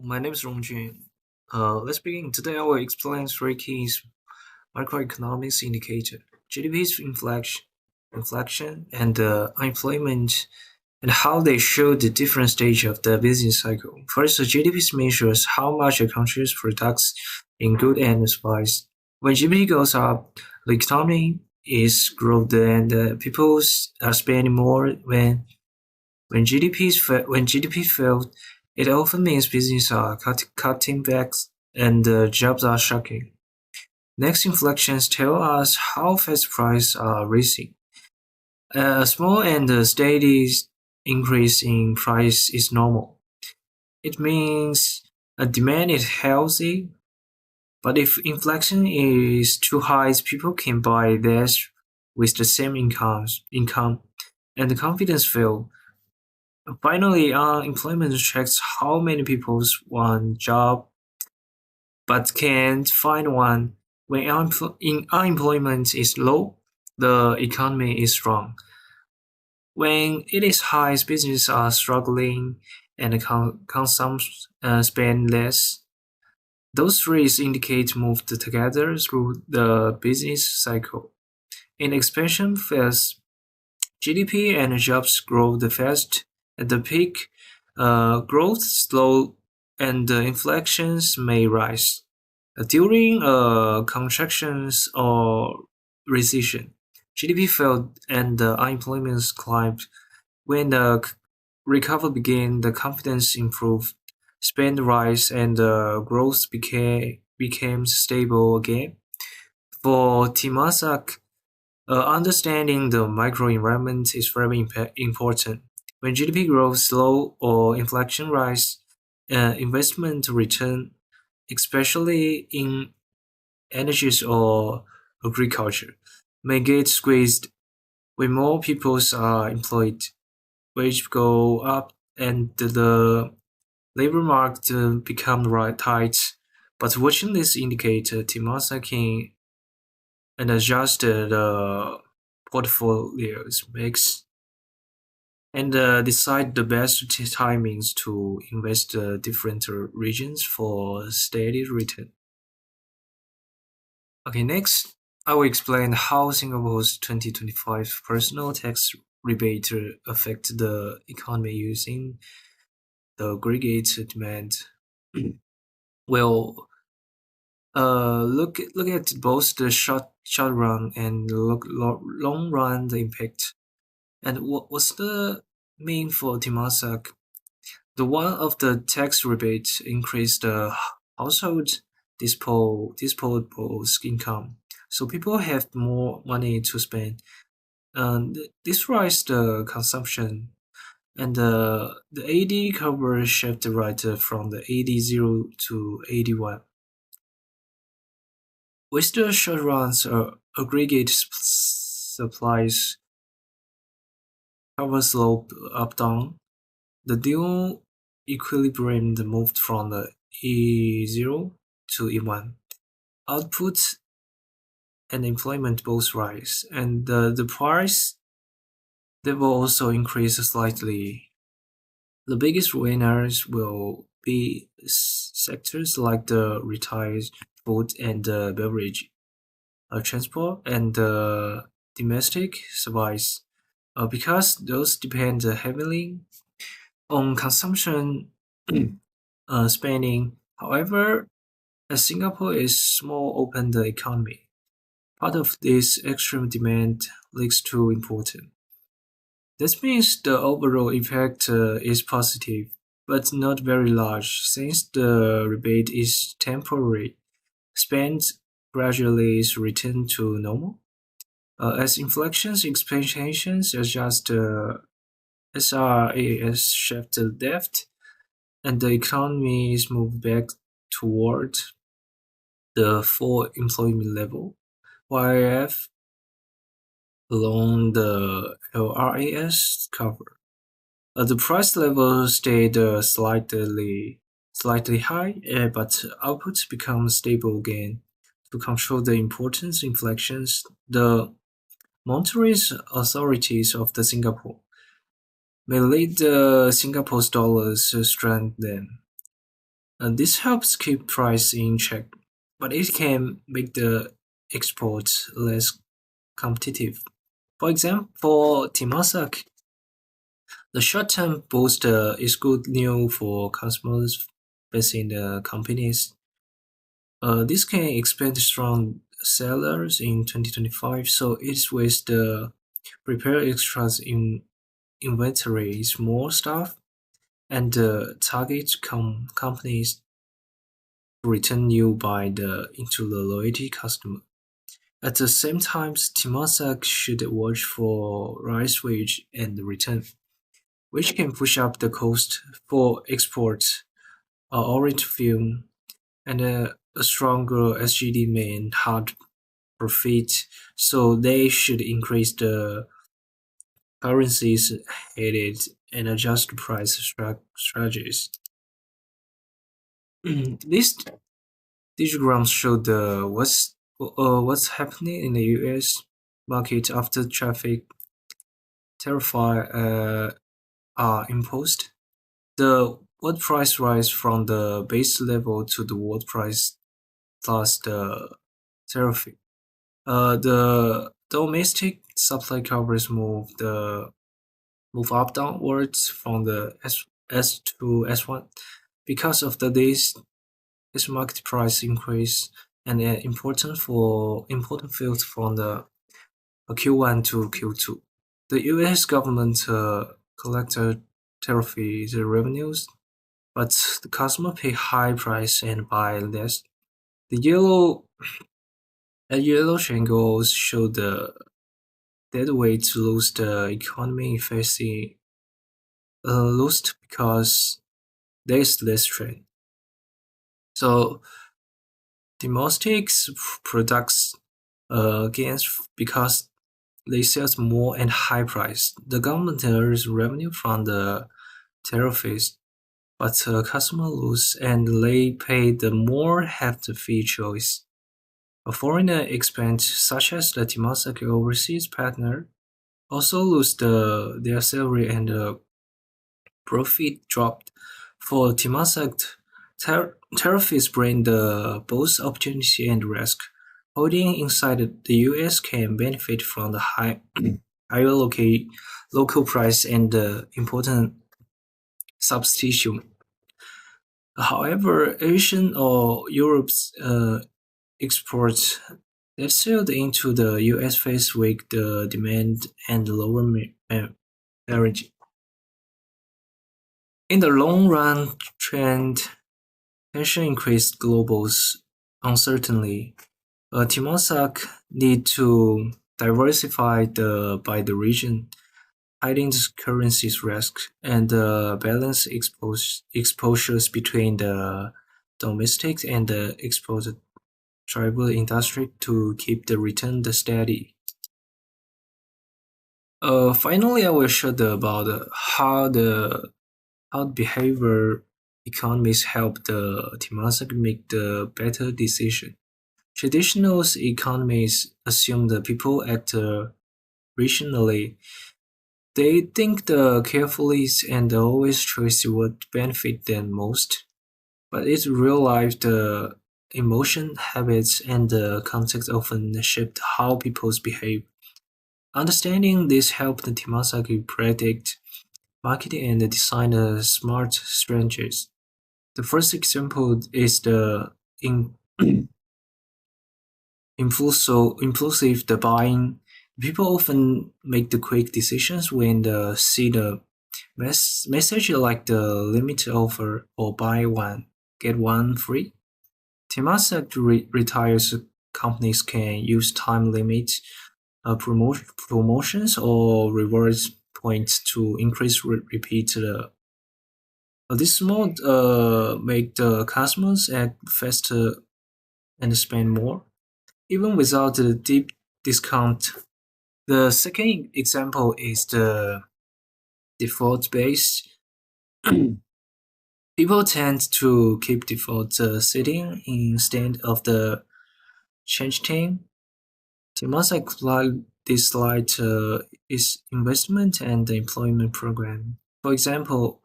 My name is Rongjun. Let's begin. Today I will explain three key macroeconomics indicators: GDP's inflection, and unemployment, and how they show the different stage of the business cycle. First, the GDP measures how much a country products in goods and supplies. When GDP goes up, the economy is growth and people are spending more. When GDP fails, it often means businesses are cutting back and jobs are shrinking. Next inflections tell us how fast prices are rising. A small and steady increase in price is normal. It means demand is healthy, but if inflation is too high, people can buy less with the same income, and the confidence fails. Finally, unemployment checks how many people want job but can't find one. When unemployment is low, the economy is strong. When it is high, businesses are struggling and consumers spend less. Those three indicators move together through the business cycle. In expansion phase, GDP and jobs grow the fast. At the peak, growth slow and inflections may rise. During contractions or recession, GDP fell and unemployment climbed. When the recovery began, the confidence improved, spend rise, and growth became stable again. For Temasek, understanding the microenvironment is very important. When GDP grows slow or inflation rise, investment return, especially in energies or agriculture, may get squeezed. When more people are employed, wages go up and the labor market become tight. But watching this indicator, Timasa can and adjust the portfolio's mix and decide the best timings to invest different regions for steady return. Okay, next I will explain how Singapore's 2025 personal tax rebate affect the economy using the aggregate demand. Well, look at both the short run and long run the impact. And what's the mean for Temasek? The one of the tax rebate increased the household disposable income, so people have more money to spend. And this rise the consumption, and the AD cover shift right from the AD0 to AD1. With the short runs, aggregate supplies cover slope up down. The dual equilibrium moved from the E0 to E1. Output and employment both rise, and the price they will also increase slightly. The biggest winners will be sectors like the retail, food and beverage, transport, and domestic service, because those depend heavily on consumption spending. However, as Singapore is small open the economy, part of this extreme demand leads to important. This means the overall effect is positive, but not very large, since the rebate is temporary. Spend gradually is returned to normal. As inflections expectations adjust, SRAS shift left, and the economy is moved back toward the full employment level, YF along the LRAS cover. The price level stayed slightly high, but output becomes stable again. To control the important inflections, the monetary authorities of the Singapore may lead the Singapore's dollars strengthen. And this helps keep price in check, but it can make the exports less competitive. For example, for Temasek, the short-term boost is good news for customers facing the companies. This can expand strong sellers in 2025, so it's with the prepare extras in inventory is more stuff and target companies to return you by the into the loyalty customer. At the same time, Temasek should watch for rise wage and return, which can push up the cost for exports or to film, and a stronger SGD mean hard profit, so they should increase the currencies headed and adjust price strategies. These diagrams show the what's happening in the U.S. market after tariff are imposed. The world price rise from the base level to the world price plus the tariff. The domestic supply covers move up downwards from the S to S1 because of this market price increase and important fields from the Q1 to Q2. The U.S. government collected tariff the revenues, but the customer pay high price and buy less. The yellow triangles show the dead way to lose the economy facing lost because there is less trade. So domestic products gains because they sell more and high price. The government earns revenue from the tariffs, but customer lose and they pay the more have the fee choice. A foreigner expense such as the Temasek overseas partner also lose their salary and profit dropped. For Temasek, tariffs bring both opportunity and risk. Holding inside the US can benefit from the higher local price and the important substitution. However, Asian or Europe's exports that sailed into the US face weak the demand and lower marriage. In the long run trend, tension increased global's uncertainty. Temasek need to diversify by the region, hiding the currency's risk, and balance exposures between the domestic and the exported tribal industry to keep the return steady. Finally, I will show about how behavior economists help the Temasek make the better decision. Traditional economies assume that people act rationally. They think carefully and always choose what benefit them most. But in real life, the emotion, habits, and the context often shape how people behave. Understanding this helps the Temasek predict marketing and design smart strategies. The first example is the impulsive the buying. People often make the quick decisions when they see the message like the limit offer or buy one get one free. Temasek retires companies can use time limit promotions or rewards points to increase repeat. This mode make the customers act faster and spend more, even without the deep discount. The second example is the default base. People tend to keep default setting instead of the change thing. Temasek applied this slide is investment and the employment program. For example,